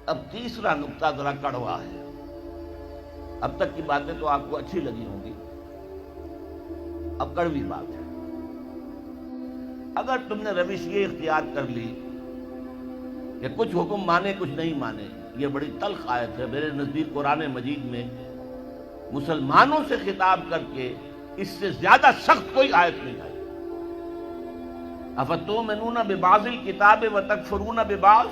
اب تیسرا نقطہ ذرا کڑوا ہے. اب تک کی باتیں تو آپ کو اچھی لگی ہوں گی، اب کڑوی بات ہے. اگر تم نے روش یہ اختیار کر لی کہ کچھ حکم مانے کچھ نہیں مانے، یہ بڑی تلخ آیت ہے. میرے نزدیک قرآن مجید میں مسلمانوں سے خطاب کر کے اس سے زیادہ سخت کوئی آیت نہیں آئی. افتؤمنون ببعض الکتاب وتکفرون ببعض،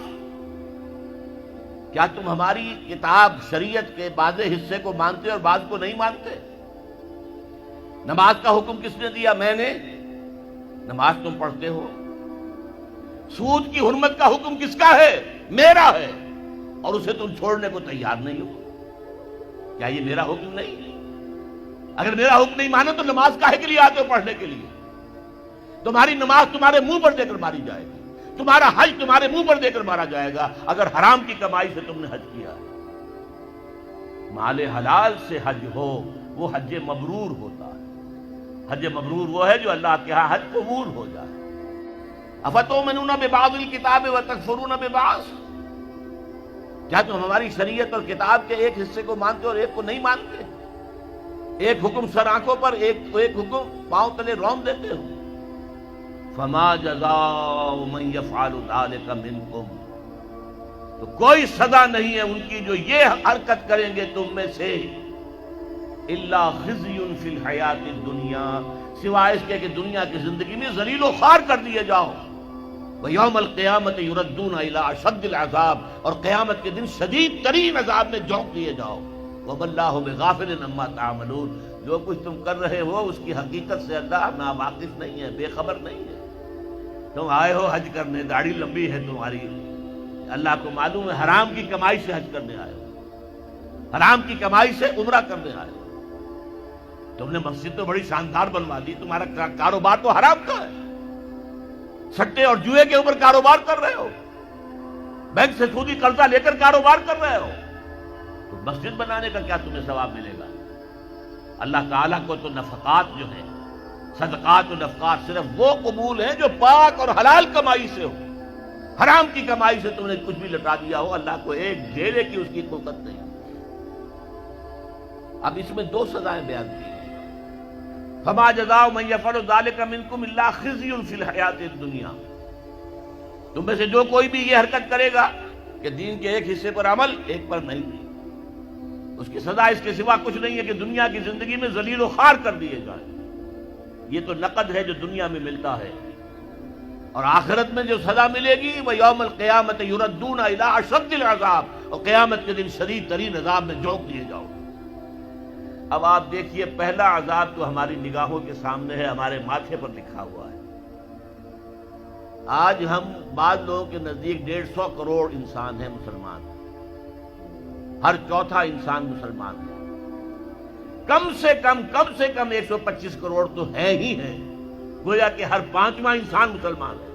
کیا تم ہماری کتاب شریعت کے بعض حصے کو مانتے اور بعض کو نہیں مانتے؟ نماز کا حکم کس نے دیا؟ میں نے. نماز تم پڑھتے ہو. سود کی حرمت کا حکم کس کا ہے؟ میرا ہے، اور اسے تم چھوڑنے کو تیار نہیں ہو. کیا یہ میرا حکم نہیں ہے؟ اگر میرا حکم نہیں مانے تو نماز کاہے کے لیے آتے ہو؟ پڑھنے کے لیے. تمہاری نماز تمہارے منہ پر دے کر ماری جائے گی، تمہارا حج تمہارے منہ پر دے کر مارا جائے گا اگر حرام کی کمائی سے تم نے حج کیا ہے. مال حلال سے حج ہو وہ حج مبرور ہوتا ہے. حج مبرور وہ ہے جو اللہ کے ہاں حج قبول ہو جائے. افتؤمنون ببعض الکتاب وتکفرون ببعض، کیا تم ہماری شریعت اور کتاب کے ایک حصے کو مانتے اور ایک کو نہیں مانتے؟ ایک حکم سر آنکھوں پر، ایک حکم پاؤں تلے رون دیتے ہو. فما جزاء من يفعل ذلك منكم، تو کوئی سزا نہیں ہے ان کی جو یہ حرکت کریں گے تم میں سے، الا خزي في الحیات الدنیا، سوائے اس کے کہ دنیا کی زندگی میں ذلیل و خوار کر دیے جاؤ. وَيَوْمَ الْقِيَامَةِ يُرَدُّونَ إِلَىٰ أَشَدِّ الْعَذَابِ، اور قیامت کے دن شدید ترین عذاب میں جھونک دیے جاؤ. وَمَا اللَّهُ بِغَافِلٍ عَمَّا تَعْمَلُونَ، جو کچھ تم کر رہے ہو اس کی حقیقت سے اللہ ناواقف نہیں ہے، بے خبر نہیں ہے. تم آئے ہو حج کرنے، داڑھی لمبی ہے تمہاری، اللہ کو معلوم ہے حرام کی کمائی سے حج کرنے آئے ہو، حرام کی کمائی سے عمرہ کرنے آئے ہو. تم نے مسجد تو بڑی شاندار بنوا دی، تمہارا کاروبار تو حرام کا ہے، سٹے اور جوئے کے اوپر کاروبار کر رہے ہو، بینک سے سودی قرضہ لے کر کاروبار کر رہے ہو، تو مسجد بنانے کا کیا تمہیں ثواب ملے گا؟ اللہ تعالیٰ کو تو نفقات جو ہیں، صدقات و نفقات صرف وہ قبول ہیں جو پاک اور حلال کمائی سے ہو. حرام کی کمائی سے تم نے کچھ بھی لٹا دیا ہو، اللہ کو ایک ڈھیرے کی اس کی قوت نہیں. اب اس میں دو سزائیں بیان کی ہیں. فما جزاء من يفعل ذلك منكم الا خزي في الحیات الدنیا، تم میں سے جو کوئی بھی یہ حرکت کرے گا کہ دین کے ایک حصے پر عمل ایک پر نہیں، اس کی سزا اس کے سوا کچھ نہیں ہے کہ دنیا کی زندگی میں ذلیل و خوار کر دیے جائیں. یہ تو نقد ہے جو دنیا میں ملتا ہے، اور آخرت میں جو سزا ملے گی وہ یوم القیامت یردون الی اشد العذاب، اور قیامت کے دن شدید ترین عذاب میں جھونک دیے جاؤ. اب آپ دیکھیے پہلا عذاب تو ہماری نگاہوں کے سامنے ہے، ہمارے ماتھے پر لکھا ہوا ہے. آج ہم بعض لوگوں کے نزدیک 150 کروڑ انسان ہیں مسلمان، ہر چوتھا انسان مسلمان ہے. کم سے کم 125 کروڑ تو ہے ہی ہے، گویا کہ ہر پانچواں انسان مسلمان ہے.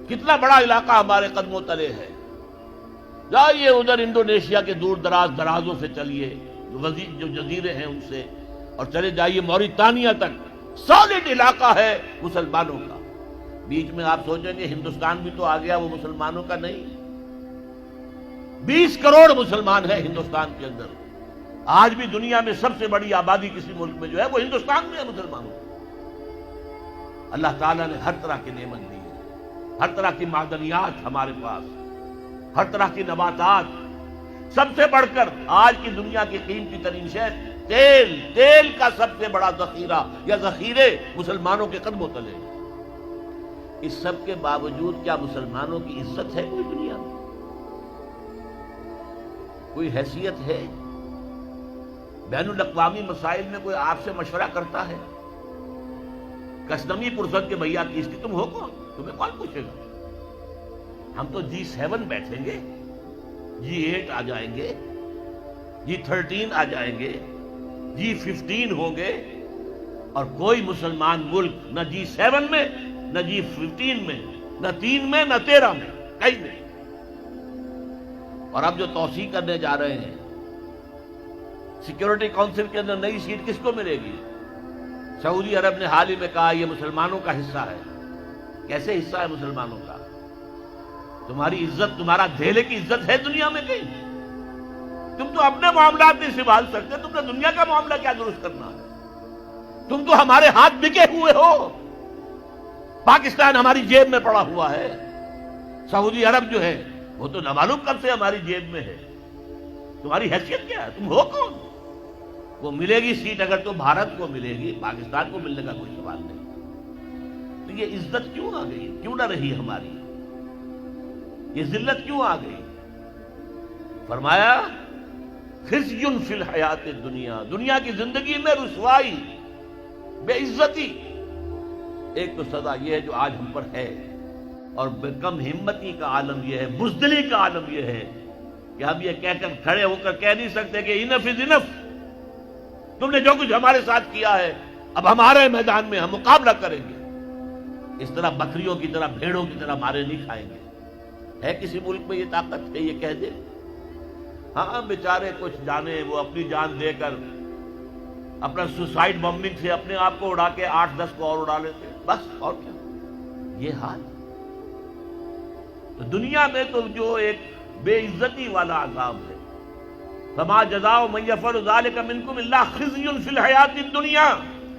کتنا بڑا علاقہ ہمارے قدموں تلے ہے. جائیے ادھر انڈونیشیا کے دور درازوں سے چلیے، جو جزیرے ہیں ان سے، اور چلے جائیے موریتانیہ تک، سالڈ علاقہ ہے مسلمانوں کا. بیچ میں آپ سوچیں گے ہندوستان بھی تو آ گیا، وہ مسلمانوں کا نہیں. 20 کروڑ مسلمان ہیں ہندوستان کے اندر. آج بھی دنیا میں سب سے بڑی آبادی کسی ملک میں جو ہے وہ ہندوستان میں ہے مسلمانوں. اللہ تعالیٰ نے ہر طرح کی نعمت دی ہے، ہر طرح کی معدنیات ہمارے پاس، ہر طرح کی نباتات. سب سے بڑھ کر آج کی دنیا کی قیمتی ترین شے تیل کا سب سے بڑا ذخیرہ یا ذخیرے مسلمانوں کے قدموں تلے. اس سب کے باوجود کیا مسلمانوں کی عزت ہے کوئی دنیا میں؟ کوئی حیثیت ہے؟ بین الاقوامی مسائل میں کوئی آپ سے مشورہ کرتا ہے؟ کسٹمی پرسد کے بھیا کس کی تم ہو کون؟ تمہیں کون پوچھے گا؟ ہم تو G7 بیٹھیں گے، G8 آ جائیں گے، G13 آ جائیں گے، G15 ہوں گے، اور کوئی مسلمان ملک نہ G7 میں، نہ G15 میں، نہ 3 میں، نہ 13 میں، کہیں نہیں. اور اب جو توسیع کرنے جا رہے ہیں سیکورٹی کونسل کے اندر، نئی سیٹ کس کو ملے گی؟ سعودی عرب نے حال ہی میں کہا یہ مسلمانوں کا حصہ ہے. کیسے حصہ ہے مسلمانوں کا؟ تمہاری عزت، تمہارا دھیلے کی عزت ہے دنیا میں کہیں؟ تم تو اپنے معاملات نہیں سنبھال سکتے، تم نے دنیا کا معاملہ کیا درست کرنا ہے؟ تم تو ہمارے ہاتھ بکے ہوئے ہو، پاکستان ہماری جیب میں پڑا ہوا ہے، سعودی عرب جو ہے وہ تو نامعلوم کب سے ہماری جیب میں ہے۔ تمہاری حیثیت کیا ہے؟ تم ہو کون؟ وہ ملے گی سیٹ اگر تو بھارت کو ملے گی، پاکستان کو ملنے کا کوئی سوال نہیں۔ تو یہ عزت کیوں آ گئی؟ کیوں نہ رہی ہماری؟ یہ ذلت کیوں آ گئی؟ فرمایا خزی فی الحیات الدنیا، دنیا کی زندگی میں رسوائی، بے عزتی۔ ایک تو سزا یہ ہے جو آج ہم پر ہے، اور بے کم ہمتی کا عالم یہ ہے، بزدلی کا عالم یہ ہے کہ ہم یہ کہہ کر کھڑے ہو کر کہہ نہیں سکتے کہ انف از انف، تم نے جو کچھ ہمارے ساتھ کیا ہے اب ہمارے میدان میں ہم مقابلہ کریں گے۔ اس طرح بکریوں کی طرح، بھیڑوں کی طرح مارے نہیں کھائیں گے۔ ہے کسی ملک میں یہ طاقت کہ یہ کہہ دے؟ ہاں بیچارے کچھ جانے وہ اپنی جان دے کر اپنا سوسائڈ بمبنگ سے اپنے آپ کو اڑا کے 8-10 کو اور اڑا لیتے، بس اور کیا؟ یہ حال تو دنیا میں تو جو ایک بے عزتی والا عذاب ہے، فما جزاء من یفعل ذلک منکم الا خزی فی الحیات الدنیا،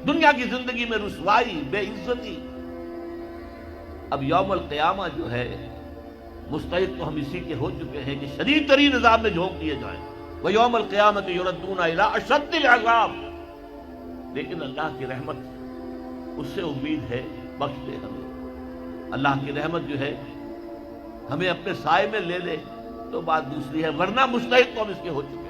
دنیا کی زندگی میں رسوائی، بے عزتی۔ اب یوم القیامہ جو ہے مستحق تو ہم اسی کے ہو چکے ہیں کہ شدید ترین عذاب میں جھونک دیے جائیں، وَيَوْمَ الْقِيَامَةِ يُرَدُّونَ إِلَىٰ أَشَدِّ الْعَذَابِ۔ لیکن اللہ کی رحمت، اس سے امید ہے، بخش دے ہمیں۔ اللہ کی رحمت جو ہے ہمیں اپنے سائے میں لے لے تو بات دوسری ہے، ورنہ مستحق تو ہم اس کے ہو چکے ہیں۔